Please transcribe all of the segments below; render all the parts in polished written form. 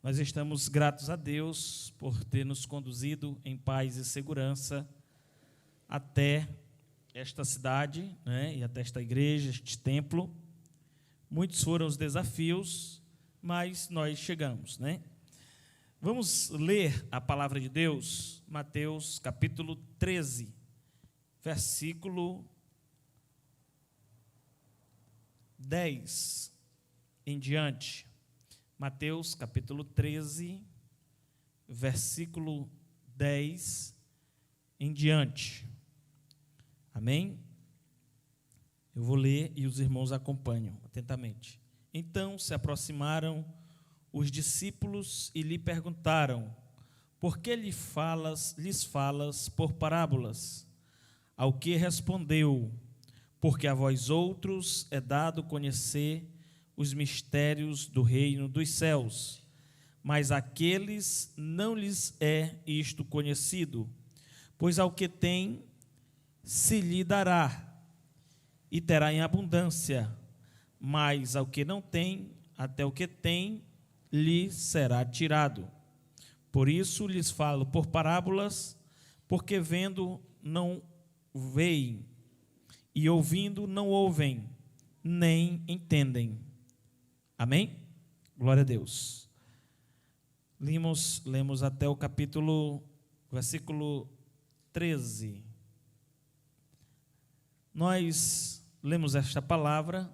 Nós estamos gratos a Deus por ter nos conduzido em paz e segurança até esta cidade, né, e até esta igreja, este templo. Muitos foram os desafios, mas nós chegamos, né? Vamos ler a palavra de Deus, Mateus capítulo 13, versículo 10 em diante. Mateus capítulo 13, versículo 10 em diante. Amém? Eu vou ler e os irmãos acompanham atentamente. Então se aproximaram os discípulos e lhe perguntaram: por que lhes falas por parábolas? Ao que respondeu: porque a vós outros é dado conhecer os mistérios do reino dos céus, mas àqueles não lhes é isto conhecido, pois ao que tem se lhe dará, e terá em abundância, mas ao que não tem, até o que tem lhe será tirado. Por isso lhes falo por parábolas, porque vendo não veem, e ouvindo não ouvem, nem entendem. Amém? Glória a Deus. Lemos até o versículo 13. Nós lemos esta palavra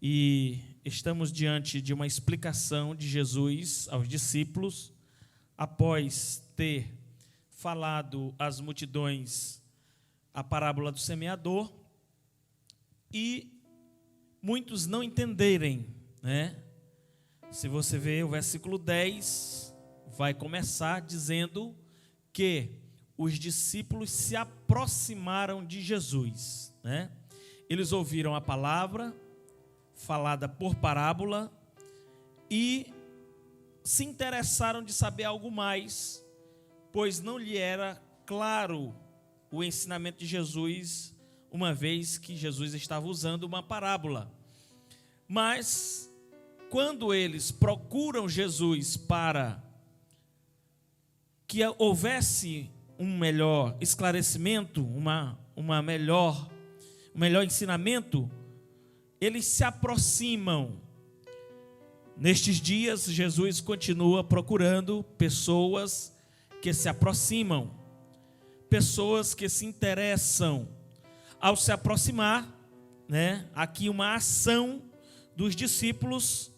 e estamos diante de uma explicação de Jesus aos discípulos, após ter falado às multidões a parábola do semeador, e muitos não entenderem, né? Se você ver o versículo 10, vai começar dizendo que os discípulos se aproximaram de Jesus, né? Eles ouviram a palavra falada por parábola e se interessaram de saber algo mais, pois não lhe era claro o ensinamento de Jesus, uma vez que Jesus estava usando uma parábola. Mas quando eles procuram Jesus para que houvesse um melhor esclarecimento, um melhor ensinamento, eles se aproximam. Nestes dias, Jesus continua procurando pessoas que se aproximam, pessoas que se interessam. Ao se aproximar, né, aqui uma ação dos discípulos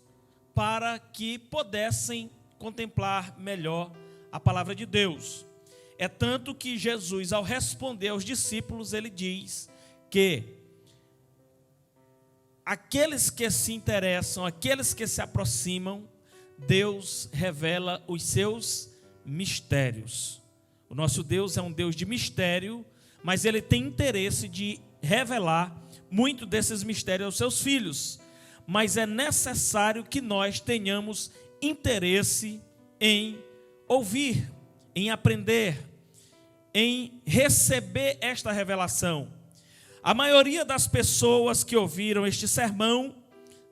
para que pudessem contemplar melhor a palavra de Deus. É tanto que Jesus, ao responder aos discípulos, ele diz que aqueles que se interessam, aqueles que se aproximam, Deus revela os seus mistérios. O nosso Deus é um Deus de mistério, mas ele tem interesse de revelar muito desses mistérios aos seus filhos. Mas é necessário que nós tenhamos interesse em ouvir, em aprender, em receber esta revelação. A maioria das pessoas que ouviram este sermão,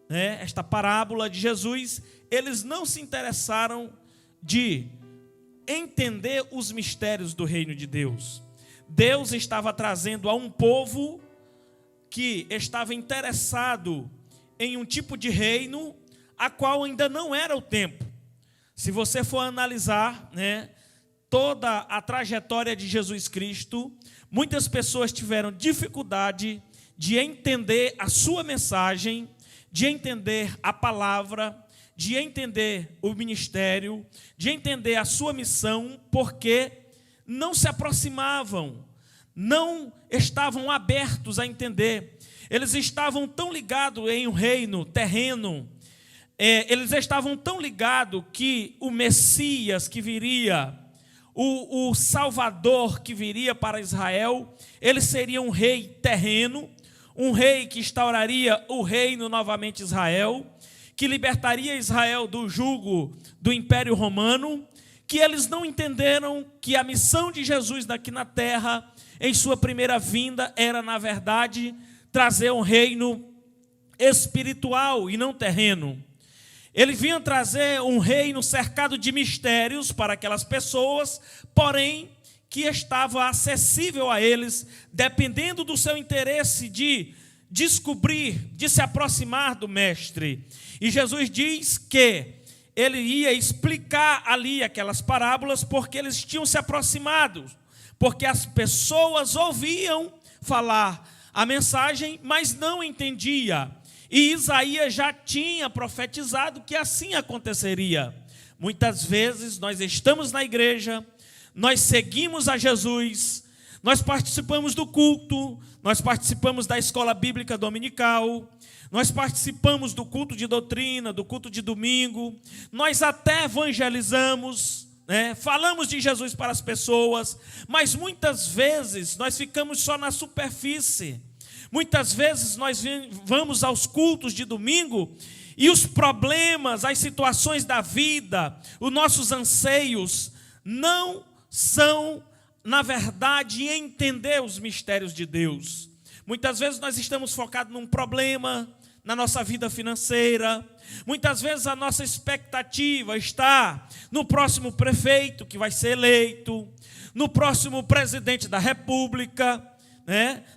né, esta parábola de Jesus, eles não se interessaram de entender os mistérios do reino de Deus. Deus estava trazendo a um povo que estava interessado em um tipo de reino a qual ainda não era o tempo. Se você for analisar, né, toda a trajetória de Jesus Cristo, muitas pessoas tiveram dificuldade de entender a sua mensagem, de entender a palavra, de entender o ministério, de entender a sua missão, porque não se aproximavam, não estavam abertos a entender. Eles estavam tão ligados em um reino terreno, eles estavam tão ligados que o Messias que viria, o Salvador que viria para Israel, ele seria um rei terreno, um rei que instauraria o reino novamente Israel, que libertaria Israel do jugo do Império Romano, que eles não entenderam que a missão de Jesus aqui na terra, em sua primeira vinda, era, na verdade, trazer um reino espiritual e não terreno. Ele vinha trazer um reino cercado de mistérios para aquelas pessoas, porém que estava acessível a eles, dependendo do seu interesse de descobrir, de se aproximar do Mestre. E Jesus diz que ele ia explicar ali aquelas parábolas porque eles tinham se aproximado, porque as pessoas ouviam falar a mensagem, mas não entendia. E Isaías já tinha profetizado que assim aconteceria. Muitas vezes nós estamos na igreja, nós seguimos a Jesus, nós participamos do culto, nós participamos da escola bíblica dominical, nós participamos do culto de doutrina, do culto de domingo, nós até evangelizamos, falamos de Jesus para as pessoas, mas muitas vezes nós ficamos só na superfície. Muitas vezes nós vamos aos cultos de domingo e os problemas, as situações da vida, os nossos anseios não são, na verdade, entender os mistérios de Deus. Muitas vezes nós estamos focados num problema, na nossa vida financeira. Muitas vezes a nossa expectativa está no próximo prefeito que vai ser eleito, no próximo presidente da república.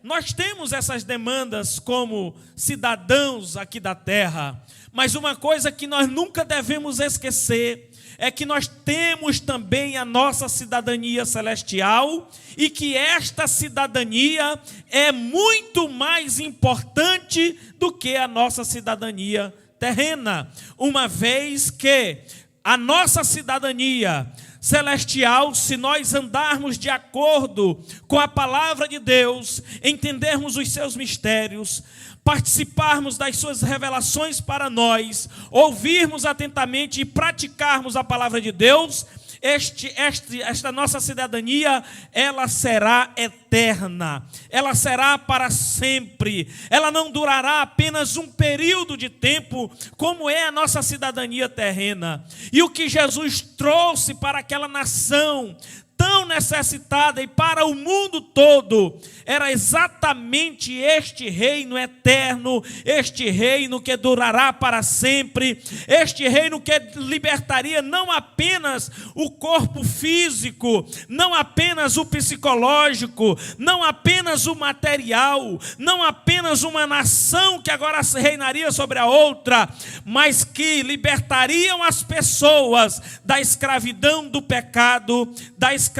Nós temos essas demandas como cidadãos aqui da terra, mas uma coisa que nós nunca devemos esquecer é que nós temos também a nossa cidadania celestial e que esta cidadania é muito mais importante do que a nossa cidadania terrena, uma vez que a nossa cidadania celestial, se nós andarmos de acordo com a palavra de Deus, entendermos os seus mistérios, participarmos das suas revelações para nós, ouvirmos atentamente e praticarmos a palavra de Deus, esta nossa cidadania, ela será eterna, ela será para sempre, ela não durará apenas um período de tempo, como é a nossa cidadania terrena. E o que Jesus trouxe para aquela nação tão necessitada e para o mundo todo, era exatamente este reino eterno, este reino que durará para sempre, este reino que libertaria não apenas o corpo físico, não apenas o psicológico, não apenas o material, não apenas uma nação que agora reinaria sobre a outra, mas que libertariam as pessoas da escravidão do pecado, da escravidão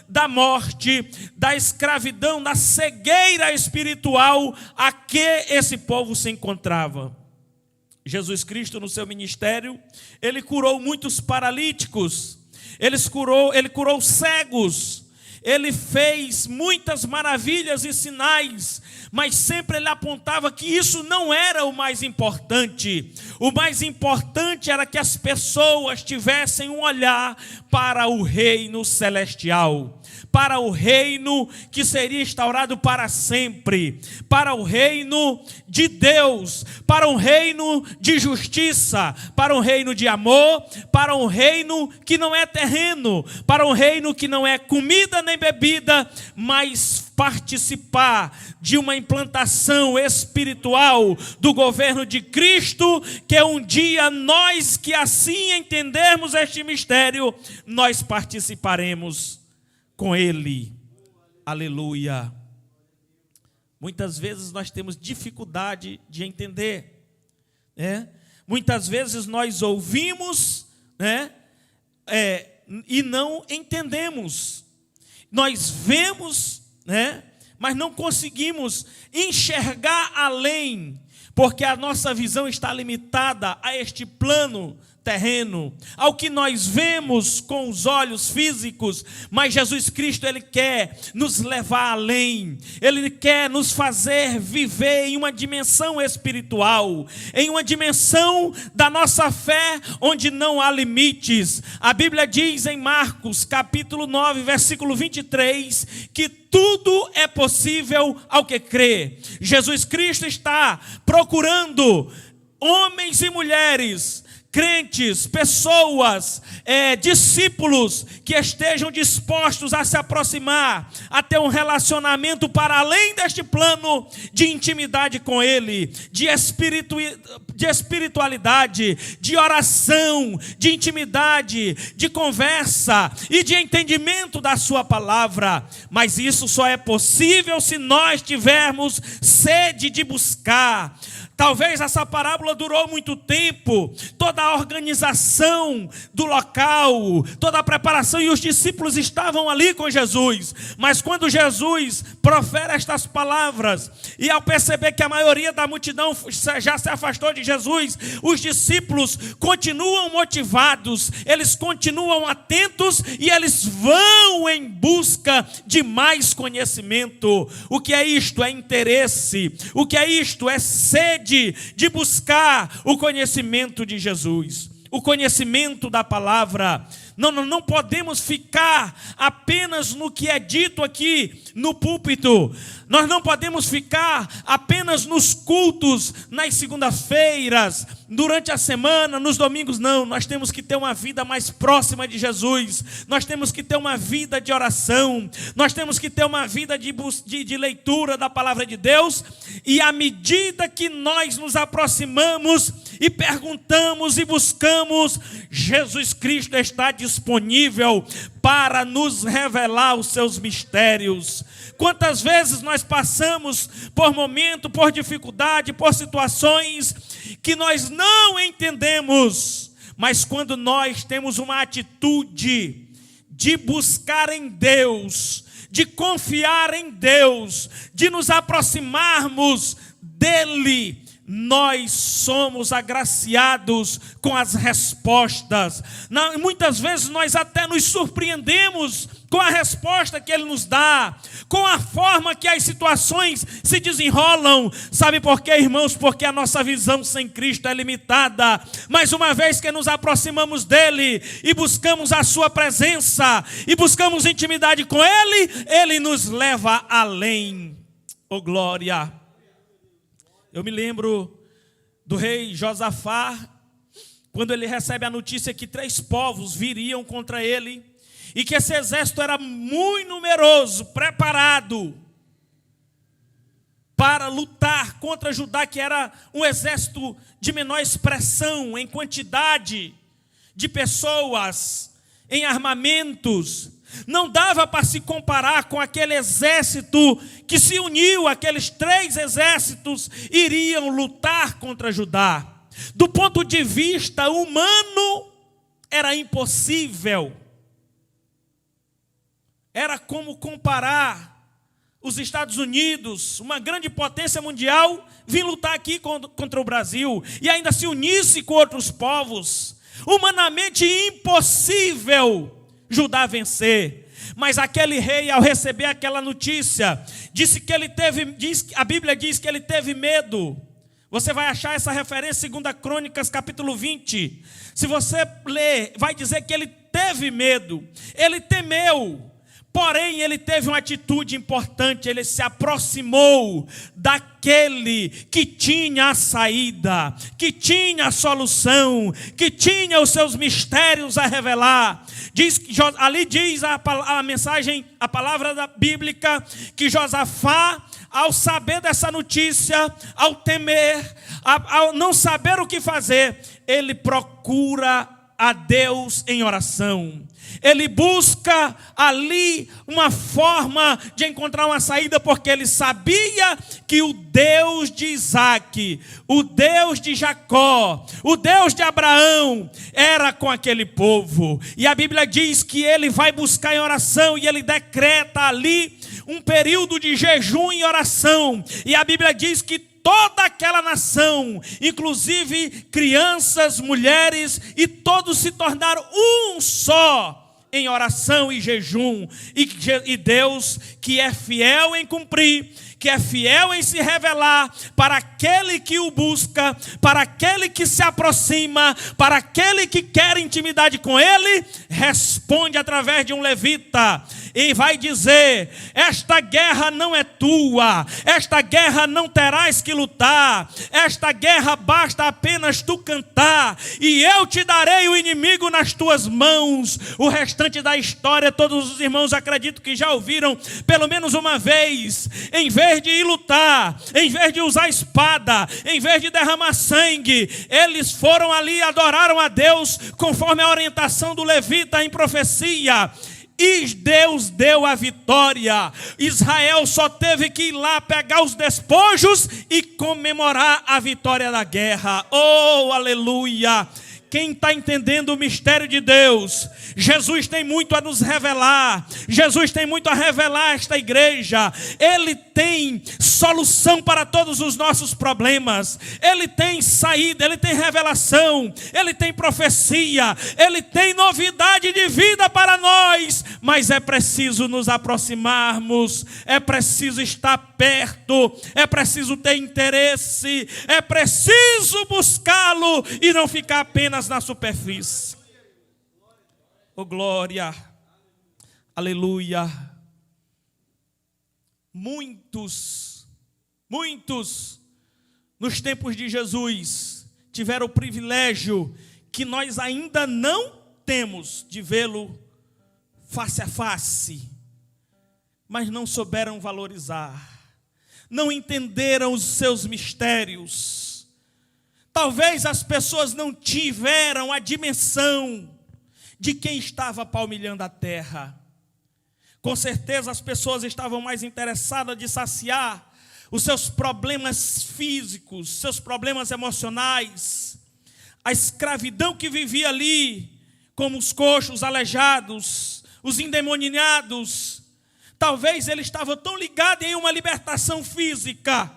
da morte, da escravidão da cegueira espiritual a que esse povo se encontrava. Jesus Cristo, no seu ministério, ele curou muitos paralíticos, ele curou cegos, ele fez muitas maravilhas e sinais, mas sempre ele apontava que isso não era o mais importante. O mais importante era que as pessoas tivessem um olhar para o reino celestial, para o reino que seria instaurado para sempre, para o reino de Deus, para um reino de justiça, para um reino de amor, para um reino que não é terreno, para um reino que não é comida nem bebida, mas participar de uma implantação espiritual do governo de Cristo, que um dia nós que assim entendermos este mistério, nós participaremos com Ele. Aleluia. Muitas vezes nós temos dificuldade de entender, Muitas vezes nós ouvimos, e não entendemos. Nós vemos, mas não conseguimos enxergar além, porque a nossa visão está limitada a este plano terreno, ao que nós vemos com os olhos físicos, mas Jesus Cristo, Ele quer nos levar além, Ele quer nos fazer viver em uma dimensão espiritual, em uma dimensão da nossa fé, onde não há limites. A Bíblia diz em Marcos, capítulo 9, versículo 23, que tudo é possível ao que crê. Jesus Cristo está procurando homens e mulheres crentes, pessoas, discípulos que estejam dispostos a se aproximar, a ter um relacionamento para além deste plano de intimidade com Ele, de espiritualidade, de oração, de intimidade, de conversa e de entendimento da sua palavra. Mas isso só é possível se nós tivermos sede de buscar. Talvez essa parábola durou muito tempo, toda a organização do local, toda a preparação, e os discípulos estavam ali com Jesus. Mas quando Jesus profere estas palavras, e ao perceber que a maioria da multidão já se afastou de Jesus, os discípulos continuam motivados, eles continuam atentos e eles vão em busca de mais conhecimento. O que é isto? É interesse. O que é isto? É sede de buscar o conhecimento de Jesus, o conhecimento da palavra. Não podemos ficar apenas no que é dito aqui no púlpito. Nós não podemos ficar apenas nos cultos, nas segundas-feiras, durante a semana, nos domingos. Não, nós temos que ter uma vida mais próxima de Jesus. Nós temos que ter uma vida de oração. Nós temos que ter uma vida de leitura da palavra de Deus. E à medida que nós nos aproximamos e perguntamos e buscamos, Jesus Cristo está disponível para nos revelar os seus mistérios. Quantas vezes nós passamos por momento, por dificuldade, por situações que nós não entendemos, mas quando nós temos uma atitude de buscar em Deus, de confiar em Deus, de nos aproximarmos dEle, nós somos agraciados com as respostas. Muitas vezes nós até nos surpreendemos com a resposta que Ele nos dá, com a forma que as situações se desenrolam. Sabe por quê, irmãos? Porque a nossa visão sem Cristo é limitada. Mas uma vez que nos aproximamos dEle e buscamos a sua presença e buscamos intimidade com Ele, Ele nos leva além. Oh, glória! Eu me lembro do rei Josafá, quando ele recebe a notícia que 3 povos viriam contra ele, e que esse exército era muito numeroso, preparado para lutar contra Judá, que era um exército de menor expressão em quantidade de pessoas, em armamentos. Não dava para se comparar com aquele exército que se uniu. Aqueles 3 exércitos iriam lutar contra Judá. Do ponto de vista humano, era impossível. Era como comparar os Estados Unidos, uma grande potência mundial, vir lutar aqui contra o Brasil e ainda se unisse com outros povos. Humanamente impossível Judá vencer. Mas aquele rei, ao receber aquela notícia, a Bíblia diz que ele teve medo. Você vai achar essa referência em 2 Crônicas, capítulo 20. Se você ler, vai dizer que ele teve medo, ele temeu. Porém, ele teve uma atitude importante, ele se aproximou daquele que tinha a saída, que tinha a solução, que tinha os seus mistérios a revelar. Ali diz a mensagem, a palavra bíblica, que Josafá, ao saber dessa notícia, ao temer, ao não saber o que fazer, ele procura a Deus em oração. Ele busca ali uma forma de encontrar uma saída, porque ele sabia que o Deus de Isaac, o Deus de Jacó, o Deus de Abraão era com aquele povo. E a Bíblia diz que ele vai buscar em oração e ele decreta ali um período de jejum e oração. E a Bíblia diz que toda aquela nação, inclusive crianças, mulheres, e todos se tornaram um só em oração e jejum. E Deus, que é fiel em cumprir, que é fiel em se revelar para aquele que o busca, para aquele que se aproxima, para aquele que quer intimidade com ele, responde através de um levita. e vai dizer: esta guerra não é tua, esta guerra não terás que lutar, esta guerra basta apenas tu cantar, e eu te darei o inimigo nas tuas mãos. O restante da história, todos os irmãos acredito que já ouviram pelo menos uma vez. Em vez de ir lutar, em vez de usar espada, em vez de derramar sangue, eles foram ali e adoraram a Deus conforme a orientação do levita em profecia. E Deus deu a vitória. Israel só teve que ir lá pegar os despojos e comemorar a vitória da guerra. Oh, aleluia! Quem está entendendo o mistério de Deus, Jesus tem muito a nos revelar, Jesus tem muito a revelar a esta igreja. Ele tem solução para todos os nossos problemas, Ele tem saída, Ele tem revelação, Ele tem profecia, Ele tem novidade de vida para nós. Mas é preciso nos aproximarmos, é preciso estar perto, é preciso ter interesse, é preciso buscá-lo e não ficar apenas na superfície. Oh, glória, aleluia. Muitos nos tempos de Jesus tiveram o privilégio que nós ainda não temos de vê-lo face a face, mas não souberam valorizar, não entenderam os seus mistérios. Talvez as pessoas não tiveram a dimensão de quem estava palmilhando a terra. Com certeza as pessoas estavam mais interessadas de saciar os seus problemas físicos, seus problemas emocionais, a escravidão que vivia ali, como os coxos, os aleijados, os endemoniados. Talvez eles estavam tão ligados em uma libertação física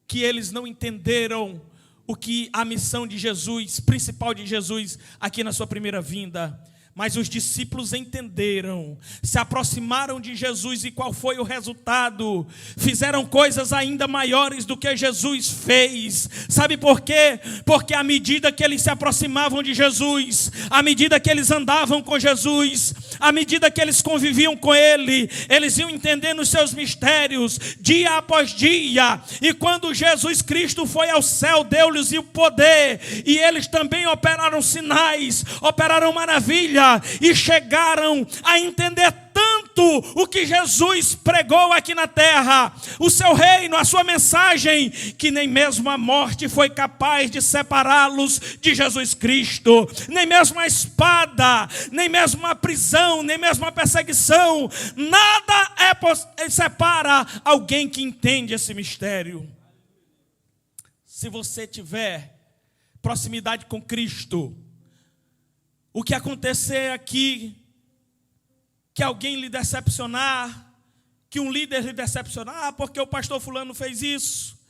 que eles não entenderam o que a missão de Jesus, principal de Jesus aqui na sua primeira vinda. Mas os discípulos entenderam, se aproximaram de Jesus e qual foi o resultado? Fizeram coisas ainda maiores do que Jesus fez. Sabe por quê? Porque à medida que eles se aproximavam de Jesus, à medida que eles andavam com Jesus, à medida que eles conviviam com Ele, eles iam entendendo os seus mistérios, dia após dia. E quando Jesus Cristo foi ao céu, deu-lhes o poder, e eles também operaram sinais, operaram maravilha, e chegaram a entender tanto o que Jesus pregou aqui na terra, o seu reino, a sua mensagem, que nem mesmo a morte foi capaz de separá-los de Jesus Cristo, nem mesmo a espada, nem mesmo a prisão, nem mesmo a perseguição, nada separa alguém que entende esse mistério. Se você tiver proximidade com Cristo, o que acontecer aqui, que alguém lhe decepcionar, que um líder lhe decepcionar, porque o pastor fulano fez isso,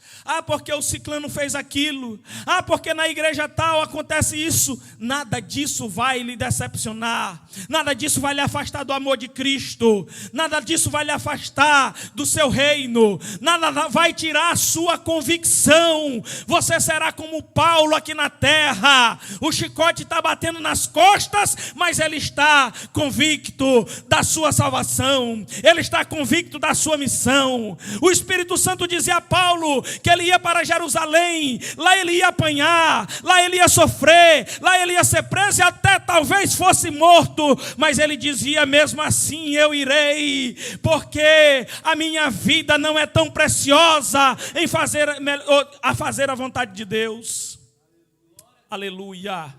porque o ciclano fez aquilo, porque na igreja tal acontece isso, nada disso vai lhe decepcionar, nada disso vai lhe afastar do amor de Cristo, nada disso vai lhe afastar do seu reino, nada vai tirar a sua convicção. Você será como Paulo aqui na terra, o chicote está batendo nas costas, mas ele está convicto da sua salvação, ele está convicto da sua missão. O Espírito Santo dizia a Paulo que ele ia para Jerusalém, lá ele ia apanhar, lá ele ia sofrer, lá ele ia ser preso e até talvez fosse morto, mas ele dizia: mesmo assim eu irei, porque a minha vida não é tão preciosa em fazer a vontade de Deus. Aleluia.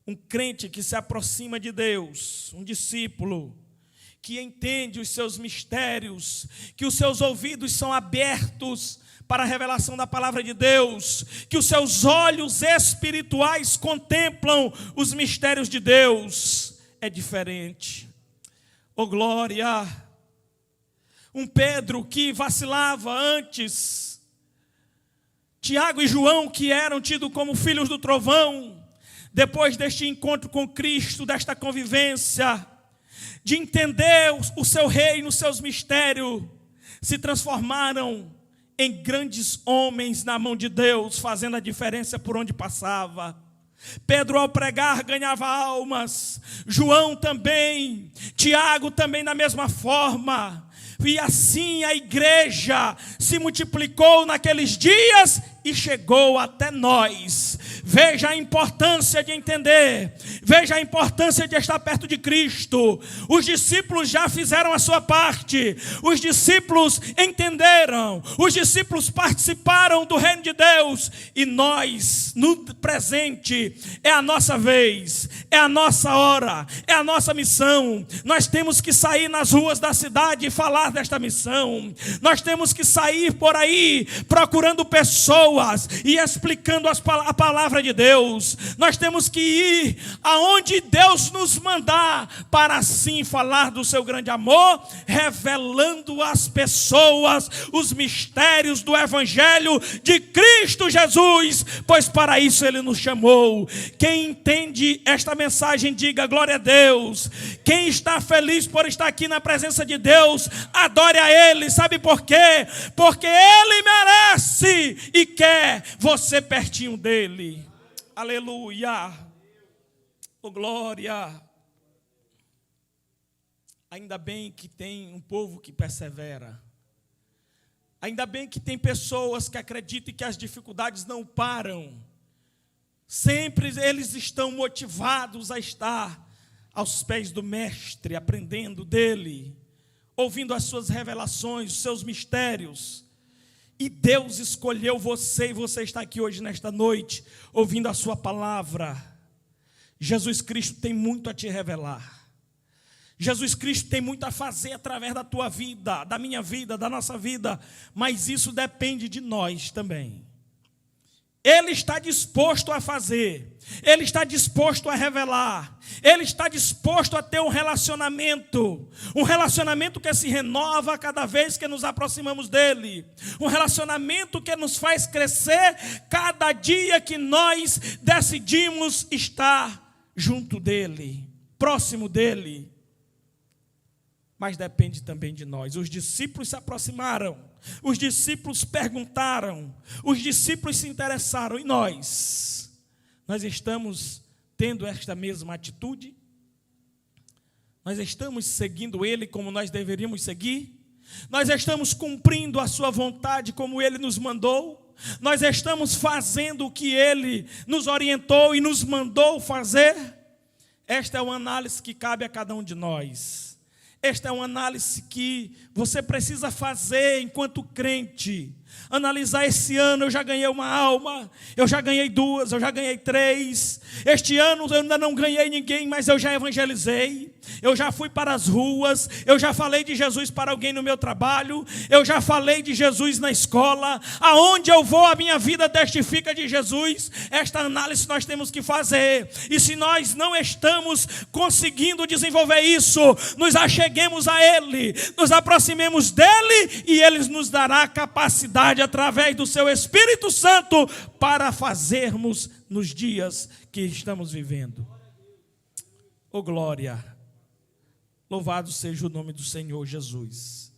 Um crente que se aproxima de Deus, um discípulo que entende os seus mistérios, que os seus ouvidos são abertos para a revelação da palavra de Deus, que os seus olhos espirituais contemplam os mistérios de Deus, é diferente. Oh, glória! Um Pedro que vacilava antes, Tiago e João que eram tidos como filhos do trovão, depois deste encontro com Cristo, desta convivência, de entender o seu reino, os seus mistérios, se transformaram em grandes homens na mão de Deus, fazendo a diferença por onde passava. Pedro, ao pregar, ganhava almas. João também. Tiago também da mesma forma. E assim a igreja se multiplicou naqueles dias e chegou até nós. Veja a importância de entender, veja a importância de estar perto de Cristo. Os discípulos já fizeram a sua parte, os discípulos entenderam, os discípulos participaram do reino de Deus, e nós, no presente, é a nossa vez, é a nossa hora, é a nossa missão. Nós temos que sair nas ruas da cidade e falar desta missão. Nós temos que sair por aí procurando pessoas e explicando a palavra de Deus. Nós temos que ir aonde Deus nos mandar, para assim falar do seu grande amor, revelando às pessoas os mistérios do Evangelho de Cristo Jesus, pois para isso Ele nos chamou. Quem entende esta mensagem, diga glória a Deus. Quem está feliz por estar aqui na presença de Deus, adore a Ele. Sabe por quê? Porque Ele merece e quer você pertinho dEle. Aleluia, oh glória. Ainda bem que tem um povo que persevera. Ainda bem que tem pessoas que acreditam que as dificuldades não param. Sempre eles estão motivados a estar aos pés do Mestre, aprendendo dele, ouvindo as suas revelações, os seus mistérios. E Deus escolheu você, e você está aqui hoje nesta noite, ouvindo a sua palavra. Jesus Cristo tem muito a te revelar. Jesus Cristo tem muito a fazer através da tua vida, da minha vida, da nossa vida, mas isso depende de nós também. Ele está disposto a fazer, Ele está disposto a revelar, Ele está disposto a ter um relacionamento que se renova cada vez que nos aproximamos dEle, um relacionamento que nos faz crescer cada dia que nós decidimos estar junto dEle, próximo dEle. Mas depende também de nós. Os discípulos se aproximaram, os discípulos perguntaram, os discípulos se interessaram. E nós estamos tendo esta mesma atitude? Nós estamos seguindo Ele como nós deveríamos seguir? Nós estamos cumprindo a sua vontade como Ele nos mandou? Nós estamos fazendo o que Ele nos orientou e nos mandou fazer? Esta é uma análise que cabe a cada um de nós. Esta é uma análise que você precisa fazer enquanto crente. Analisar esse ano, eu já ganhei uma alma, eu já ganhei 2, eu já ganhei 3. Este ano eu ainda não ganhei ninguém, mas eu já evangelizei. Eu já fui para as ruas, eu já falei de Jesus para alguém no meu trabalho, eu já falei de Jesus na escola. Aonde eu vou, a minha vida testifica de Jesus. Esta análise nós temos que fazer. E se nós não estamos conseguindo desenvolver isso, nos acheguemos a Ele, nos aproximemos dEle, e Ele nos dará capacidade através do seu Espírito Santo para fazermos nos dias que estamos vivendo. Oh glória! Louvado seja o nome do Senhor Jesus.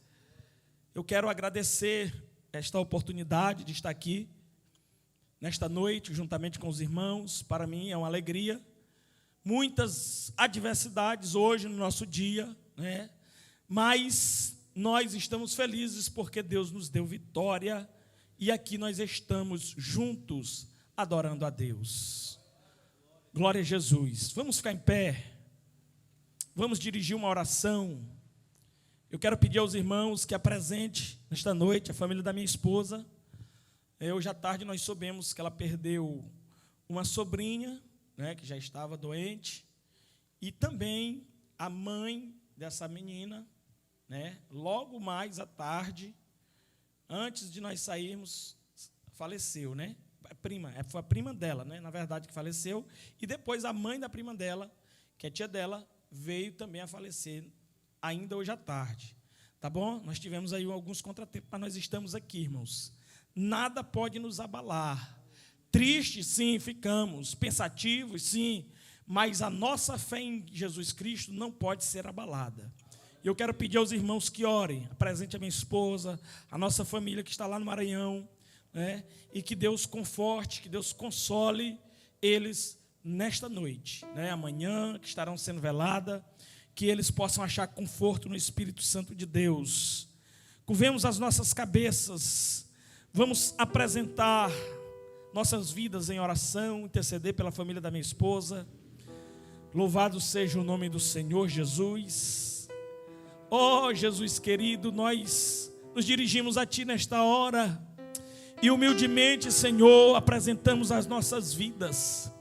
Eu quero agradecer esta oportunidade de estar aqui nesta noite, juntamente com os irmãos. Para mim é uma alegria. Muitas adversidades hoje no nosso dia, né? Mas nós estamos felizes porque Deus nos deu vitória e aqui nós estamos juntos adorando a Deus. Glória a Jesus. Vamos ficar em pé. Vamos dirigir uma oração. Eu quero pedir aos irmãos que apresente nesta noite a família da minha esposa. Hoje à tarde nós soubemos que ela perdeu uma sobrinha, né, que já estava doente, e também a mãe dessa menina, né, logo mais à tarde, antes de nós sairmos, faleceu, né? Foi a prima dela, né, na verdade, que faleceu, e depois a mãe da prima dela, que é tia dela, veio também a falecer, ainda hoje à tarde. Tá bom? Nós tivemos aí alguns contratempos, mas nós estamos aqui, irmãos. Nada pode nos abalar. Tristes, sim, ficamos. Pensativos, sim. Mas a nossa fé em Jesus Cristo não pode ser abalada. Eu quero pedir aos irmãos que orem. Apresente a minha esposa, a nossa família que está lá no Maranhão, né? E que Deus conforte, que Deus console eles nesta noite, amanhã, que estarão sendo veladas, que eles possam achar conforto no Espírito Santo de Deus. Curvemos as nossas cabeças, vamos apresentar nossas vidas em oração, interceder pela família da minha esposa. Louvado seja o nome do Senhor Jesus. Oh Jesus querido, nós nos dirigimos a Ti nesta hora e humildemente, Senhor, apresentamos as nossas vidas.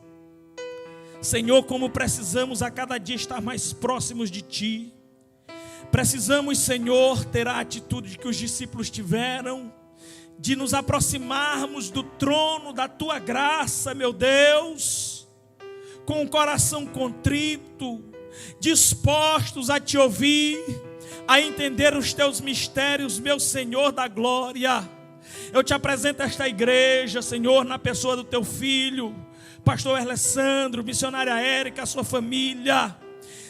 Senhor, como precisamos a cada dia estar mais próximos de Ti. Precisamos, Senhor, ter a atitude que os discípulos tiveram, de nos aproximarmos do trono da Tua graça, meu Deus, com o coração contrito, dispostos a Te ouvir, a entender os Teus mistérios, meu Senhor da glória. Eu Te apresento esta igreja, Senhor, na pessoa do Teu Filho, Pastor Alessandro, missionária Érica, a sua família.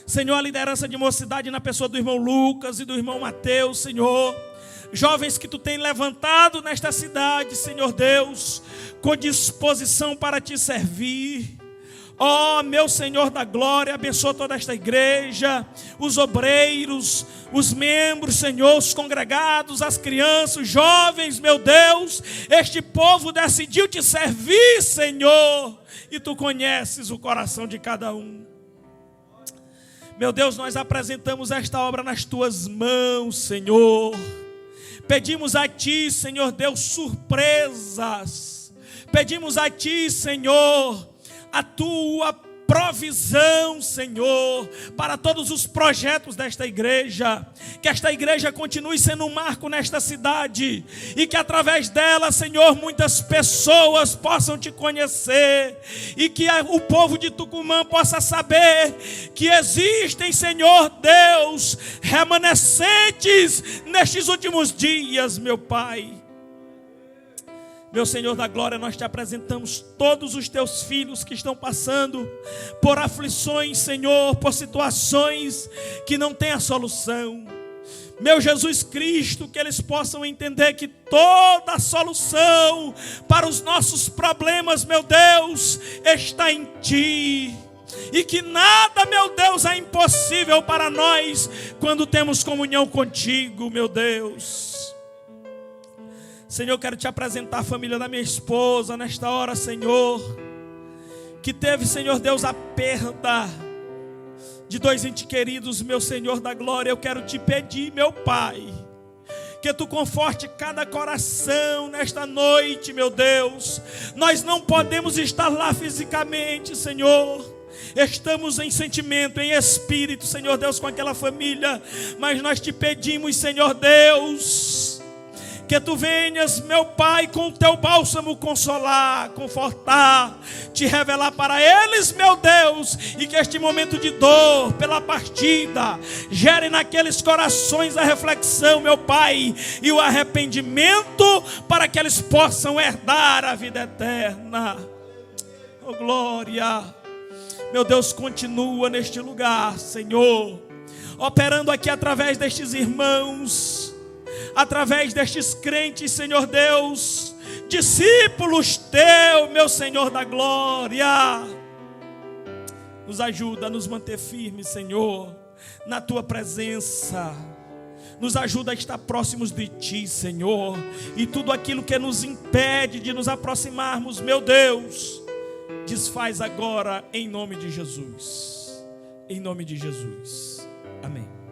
Senhor, a liderança de mocidade na pessoa do irmão Lucas e do irmão Mateus, Senhor. Jovens que Tu tem levantado nesta cidade, Senhor Deus, com disposição para Te servir. Ó, meu Senhor da glória, abençoa toda esta igreja, os obreiros, os membros, Senhor, os congregados, as crianças, os jovens, meu Deus. Este povo decidiu Te servir, Senhor, e Tu conheces o coração de cada um. Meu Deus, nós apresentamos esta obra nas Tuas mãos, Senhor. Pedimos a Ti, Senhor Deus, surpresas. Pedimos a Ti, Senhor, a Tua provisão, Senhor, para todos os projetos desta igreja. Que esta igreja continue sendo um marco nesta cidade e que através dela, Senhor, muitas pessoas possam Te conhecer e que o povo de Tucumã possa saber que existem, Senhor Deus, remanescentes nestes últimos dias, meu Pai. Meu Senhor da glória, nós Te apresentamos todos os Teus filhos que estão passando por aflições, Senhor, por situações que não têm a solução. Meu Jesus Cristo, que eles possam entender que toda a solução para os nossos problemas, meu Deus, está em Ti. E que nada, meu Deus, é impossível para nós quando temos comunhão Contigo, meu Deus. Senhor, eu quero Te apresentar a família da minha esposa nesta hora, Senhor, que teve, Senhor Deus, a perda de 2 entes queridos, meu Senhor da glória. Eu quero Te pedir, meu Pai, que Tu conforte cada coração nesta noite, meu Deus. Nós não podemos estar lá fisicamente, Senhor. Estamos em sentimento, em espírito, Senhor Deus, com aquela família. Mas nós Te pedimos, Senhor Deus, que Tu venhas, meu Pai, com o Teu bálsamo consolar, confortar, Te revelar para eles, meu Deus, e que este momento de dor pela partida gere naqueles corações a reflexão, meu Pai, e o arrependimento para que eles possam herdar a vida eterna. Oh glória! Meu Deus, continua neste lugar, Senhor, operando aqui através destes irmãos, através destes crentes, Senhor Deus, discípulos Teu, meu Senhor da glória. Nos ajuda a nos manter firmes, Senhor, na Tua presença. Nos ajuda a estar próximos de Ti, Senhor. E tudo aquilo que nos impede de nos aproximarmos, meu Deus, desfaz agora em nome de Jesus. Em nome de Jesus. Amém.